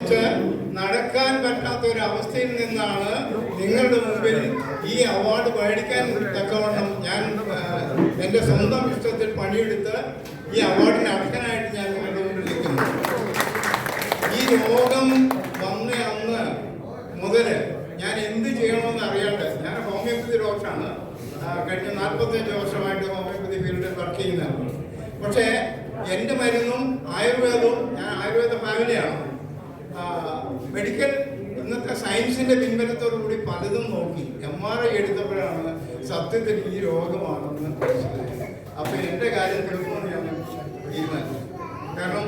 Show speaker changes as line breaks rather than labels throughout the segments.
വെച്ച് നടക്കാൻ പറ്റാത്ത ഒരു അവസ്ഥയിൽ നിന്നാണ് നിങ്ങളുടെ മുമ്പിൽ ഈ അവാർഡ് മേടിക്കാൻ തക്കവണ്ണം ഞാൻ എൻ്റെ സ്വന്തം ഇഷ്ടത്തിൽ പണിയെടുത്ത് ഈ അവാർഡിന് അർഹനായിട്ട് ഞാൻ നിങ്ങളുടെ മുമ്പിൽ നിൽക്കുന്നു. ഈ രോഗം വന്ന അന്ന് മുതൽ ഞാൻ എന്ത് ചെയ്യണമെന്ന് അറിയാണ്ട്, ഞാൻ ഹോമിയോപ്പതി ഡോക്ടറാണ്, കഴിഞ്ഞ 45 വർഷമായിട്ട് ഹോമിയോപ്പതി ഫീൽഡിൽ വർക്ക് ചെയ്യുന്നതാണ്. പക്ഷേ എൻ്റെ മരുന്നും ആയുർവേദവും, ഞാൻ ആയുർവേദ ഫാമിലിയാണ്, മെഡിക്കൽ ഇന്നത്തെ സയൻസിൻ്റെ പിൻബലത്തോടുകൂടി പലതും നോക്കി MRI എടുത്തപ്പോഴാണ് സത്യത്തിൽ ഈ രോഗമാണെന്ന് മനസ്സിലായത്. അപ്പോൾ എൻ്റെ കാര്യം തീർക്കുമെന്ന് ഞാൻ തീരുമാനിച്ചു. കാരണം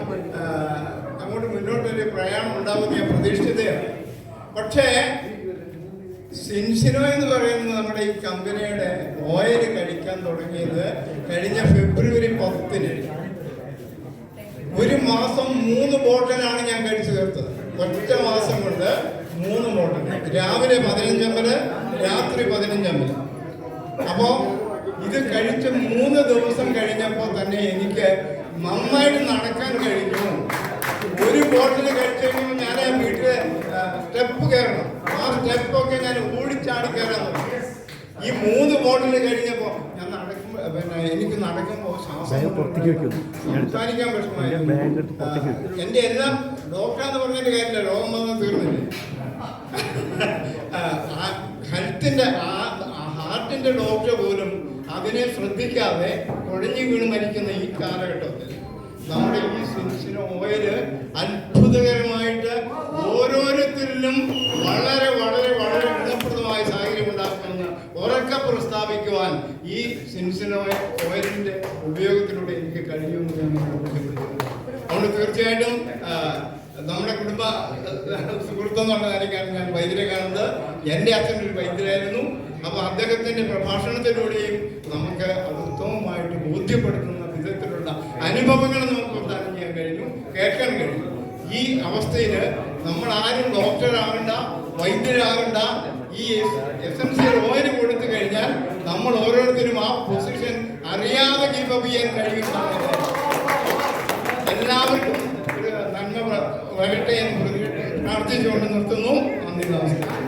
അങ്ങോട്ട് മുന്നോട്ടൊരു പ്രയാണം ഉണ്ടാകുമെന്ന് ഞാൻ പ്രതീക്ഷിച്ചതാണ്. പക്ഷേ സിൻസിനോ എന്ന് പറയുന്നത് നമ്മുടെ ഈ കമ്പനിയുടെ ഓയിൽ കഴിക്കാൻ തുടങ്ങിയത് കഴിഞ്ഞ ഫെബ്രുവരി 10-ന്. ഒരു മാസം 3 ബോട്ടിലാണ് ഞാൻ കഴിച്ചു തീർത്തത്. ഒറ്റ മാസം കൊണ്ട് 3 ബോട്ടിൽ, രാവിലെ 15 ml, രാത്രി 15 ml. അപ്പോൾ ഇത് കഴിച്ച് 3 ദിവസം കഴിഞ്ഞപ്പോൾ തന്നെ എനിക്ക് നന്നായിട്ട് നടക്കാൻ കഴിഞ്ഞു. ഒരു ബോട്ടിൽ കഴിച്ചു കഴിയുമ്പോൾ ഞാൻ വീട്ടിലെ സ്റ്റെപ്പ് കയറണം, ആ സ്റ്റെപ്പൊക്കെ ഞാൻ ഓടിച്ചാടി കയറാൻ തുടങ്ങി. ഈ 3 ബോട്ടിൽ കഴിഞ്ഞപ്പോൾ ഞാൻ നടക്കുമ്പോൾ എനിക്ക് നടക്കുമ്പോൾ സംസാരിക്കാൻ വിഷമമായിരുന്നു. എൻ്റെ എല്ലാം ഡോക്ടറാന്ന് പറഞ്ഞതിൻ്റെ കാര്യമില്ല, രോഗം വന്നാൽ തീർന്നില്ലേ. ഹാർട്ടിൻ്റെ ഡോക്ടർ പോലും അതിനെ ശ്രദ്ധിക്കാതെ കുഴഞ്ഞു വീണ് മരിക്കുന്ന ഈ കാലഘട്ടത്തിൽ നമ്മുടെ ഈ സിൻസിനോ ഓയിൽ അത്ഭുതകരമായിട്ട് ഓരോരുത്തരിലും വളരെ വളരെ വളരെ ഗുണപ്രദമായ സാഹചര്യം ഉണ്ടാക്കുമെന്ന് ഉറക്കെ പ്രസ്താവിക്കുവാൻ ഈ സിൻസിനോ ഓയിലിൻ്റെ ഉപയോഗത്തിലൂടെ എനിക്ക് കഴിയുമെന്ന് ഞാൻ ബോധ്യപ്പെടുത്തുന്നു. അതുകൊണ്ട് തീർച്ചയായിട്ടും നമ്മുടെ കുടുംബ സുഹൃത്തെന്നുള്ള കാര്യമാണ് ഞാൻ വൈദ്യരെ കാണുന്നത്. എൻ്റെ അച്ഛനൊരു വൈദ്യരായിരുന്നു. അപ്പോൾ അദ്ദേഹത്തിൻ്റെ പ്രഭാഷണത്തിലൂടെയും നമുക്ക് അത് ഉത്തമമായിട്ട് ബോധ്യപ്പെടുത്തുന്ന വിധത്തിലുള്ള അനുഭവങ്ങൾ നമുക്ക് പ്രദാനം ചെയ്യാൻ കഴിഞ്ഞു, കേൾക്കാൻ കഴിഞ്ഞു. ഈ അവസ്ഥയിൽ നമ്മൾ ആരും ഡോക്ടറാകണ്ട, വൈദ്യരാകണ്ട. ഈ എസൻഷ്യൽ ഓയിൽ കൊടുത്തു കഴിഞ്ഞാൽ നമ്മൾ ഓരോരുത്തരും ആ പൊസിഷൻ അറിയാതെ കീപ്പപ്പ് ചെയ്യാൻ കഴിയുന്നതാണ്. എല്ലാവർക്കും ഒരു നന്മ വരട്ടെ എന്ന് പ്രാർത്ഥിച്ചുകൊണ്ട് നിർത്തുന്നു. നന്ദി, നമസ്കാരം.